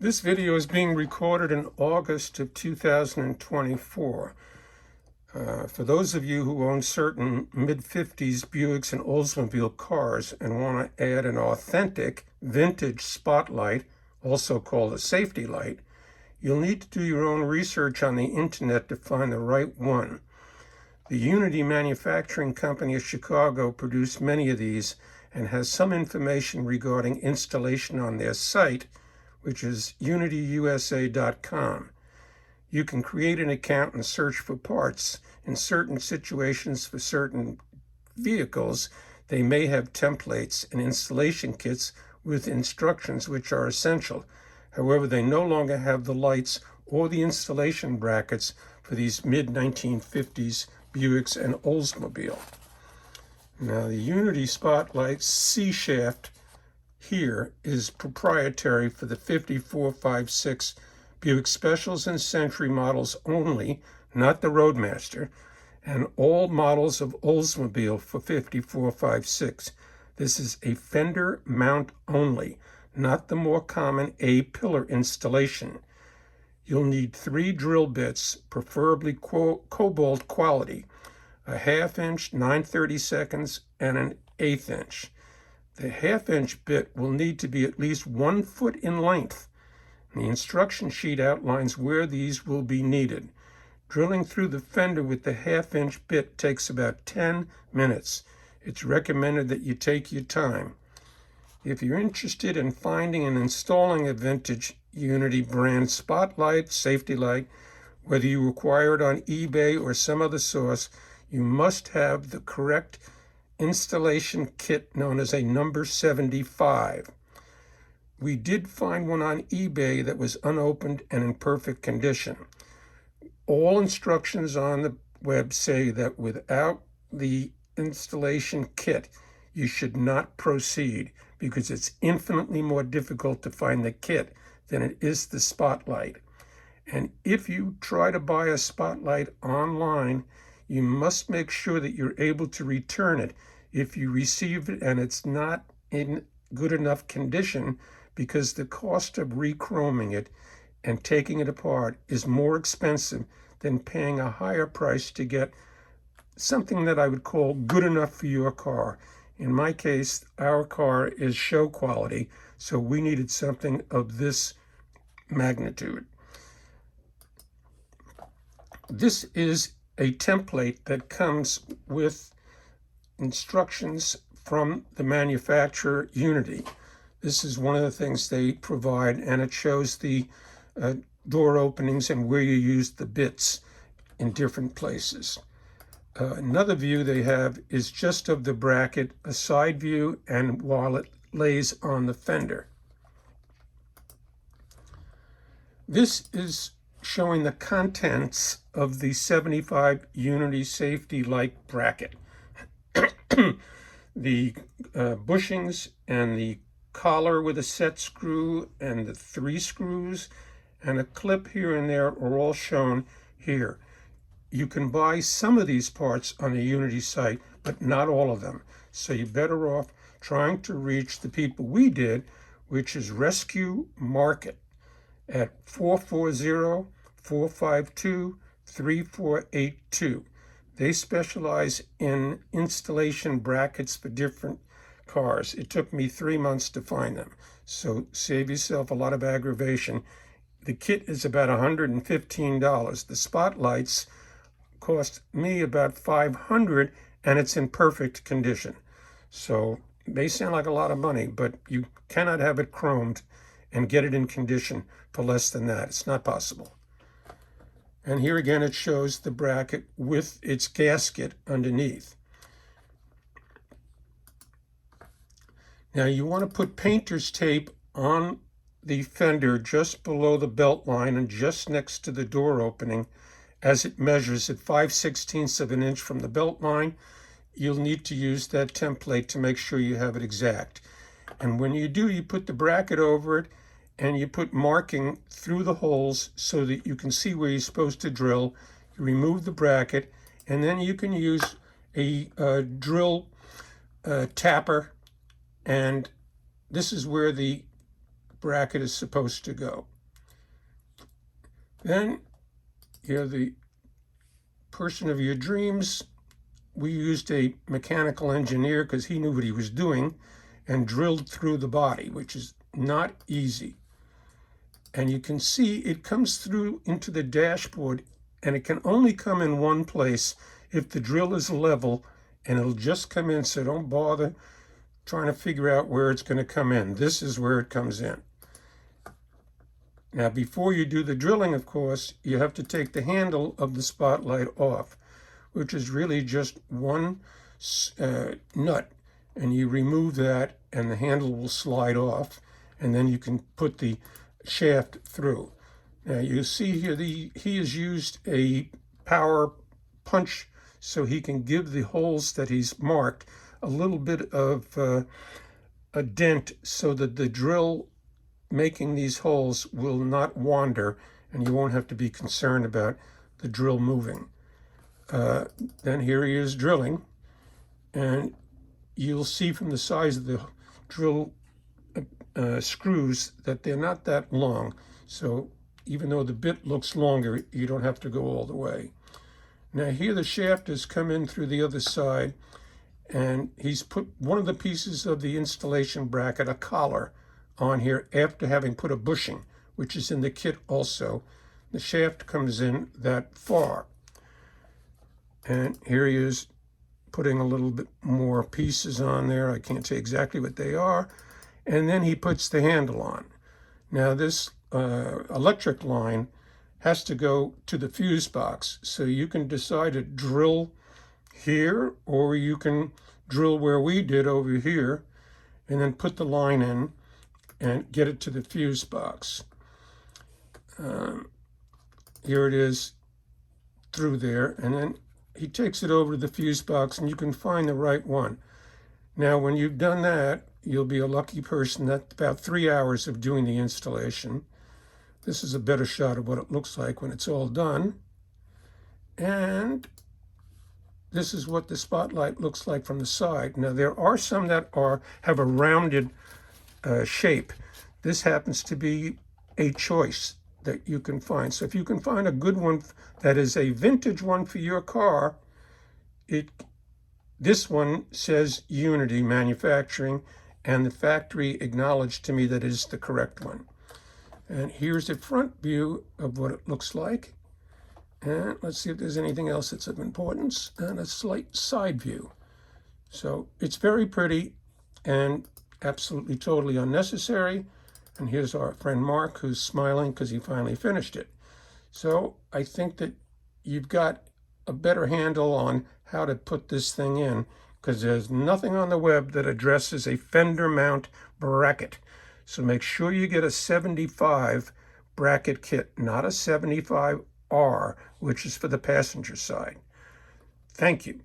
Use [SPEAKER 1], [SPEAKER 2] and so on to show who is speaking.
[SPEAKER 1] This video is being recorded in August of 2024. For those of you who own certain mid-50s Buicks and Oldsmobile cars and want to add an authentic vintage spotlight, also called a safety light, you'll need to do your own research on the internet to find the right one. The Unity Manufacturing Company of Chicago produced many of these and has some information regarding installation on their site, which is unityusa.com. You can create an account and search for parts. In certain situations for certain vehicles, they may have templates and installation kits with instructions which are essential. However, they no longer have the lights or the installation brackets for these mid-1950s Buicks and Oldsmobile. Now, the Unity Spotlight C-shaft here is proprietary for the 5456 Buick Specials and Century models only, not the Roadmaster, and all models of Oldsmobile for 5456. This is a fender mount only, not the more common A-pillar installation. You'll need 3 drill bits, preferably cobalt quality, a 1/2 inch 9/32, and an 1/8 inch. The 1/2 inch bit will need to be at least 1 foot in length. The instruction sheet outlines where these will be needed. Drilling through the fender with the 1/2 inch bit takes about 10 minutes. It's recommended that you take your time. If you're interested in finding and installing a vintage Unity brand spotlight, safety light, whether you acquire it on eBay or some other source, you must have the correct installation kit known as a number 75. We did find one on eBay that was unopened and in perfect condition. All instructions on the web say that without the installation kit, you should not proceed because it's infinitely more difficult to find the kit than it is the spotlight. And if you try to buy a spotlight online, you must make sure that you're able to return it if you receive it and it's not in good enough condition, because the cost of rechroming it and taking it apart is more expensive than paying a higher price to get something that I would call good enough for your car. In my case, our car is show quality, so we needed something of this magnitude. This is a template that comes with instructions from the manufacturer Unity. This is one of the things they provide, and it shows the door openings and where you use the bits in different places. Another view they have is just of the bracket, a side view, and while it lays on the fender. This is showing the contents of the 75 Unity Safety Light bracket. The bushings and the collar with a set screw and the 3 screws and a clip here and there are all shown here. You can buy some of these parts on the Unity site, but not all of them. So you're better off trying to reach the people we did, which is Rescue Market at 440-452-3482. They specialize in installation brackets for different cars. It took me 3 months to find them, so save yourself a lot of aggravation. The kit is about $115. The spotlights cost me about $500, and it's in perfect condition. So it may sound like a lot of money, but you cannot have it chromed and get it in condition for less than that. It's not possible. And here again, it shows the bracket with its gasket underneath. Now you want to put painter's tape on the fender just below the belt line and just next to the door opening as it measures at 5/16 of an inch from the belt line. You'll need to use that template to make sure you have it exact. And when you do, you put the bracket over it and you put marking through the holes so that you can see where you're supposed to drill. You remove the bracket, and then you can use a drill tapper, and this is where the bracket is supposed to go. Then you're the person of your dreams. We used a mechanical engineer because he knew what he was doing and drilled through the body, which is not easy. And you can see it comes through into the dashboard, and it can only come in one place if the drill is level, and it'll just come in, so don't bother trying to figure out where it's going to come in. This is where it comes in. Now, before you do the drilling, of course, you have to take the handle of the spotlight off, which is really just one nut, and you remove that and the handle will slide off, and then you can put the shaft through. Now you see here he has used a power punch so he can give the holes that he's marked a little bit of a dent so that the drill making these holes will not wander and you won't have to be concerned about the drill moving. Then here he is drilling, and you'll see from the size of the drill screws that they're not that long. So even though the bit looks longer, you don't have to go all the way. Now here the shaft has come in through the other side, and he's put one of the pieces of the installation bracket, a collar, on here after having put a bushing, which is in the kit also. The shaft comes in that far. And here he is putting a little bit more pieces on there. I can't say exactly what they are. And then he puts the handle on. Now this electric line has to go to the fuse box. So you can decide to drill here, or you can drill where we did over here, and then put the line in and get it to the fuse box. Here it is through there, and then he takes it over to the fuse box, and you can find the right one. Now, when you've done that, you'll be a lucky person. That's about 3 hours of doing the installation. This is a better shot of what it looks like when it's all done. And this is what the spotlight looks like from the side. Now, there are some that have a rounded shape. This happens to be a choice that you can find. So if you can find a good one that is a vintage one for your car, this one says Unity Manufacturing, and the factory acknowledged to me that it is the correct one. And here's a front view of what it looks like. And let's see if there's anything else that's of importance, and a slight side view. So it's very pretty and absolutely totally unnecessary. And here's our friend Mark, who's smiling because he finally finished it. So I think that you've got a better handle on how to put this thing in, because there's nothing on the web that addresses a fender mount bracket. So make sure you get a 75 bracket kit, not a 75R, which is for the passenger side. Thank you.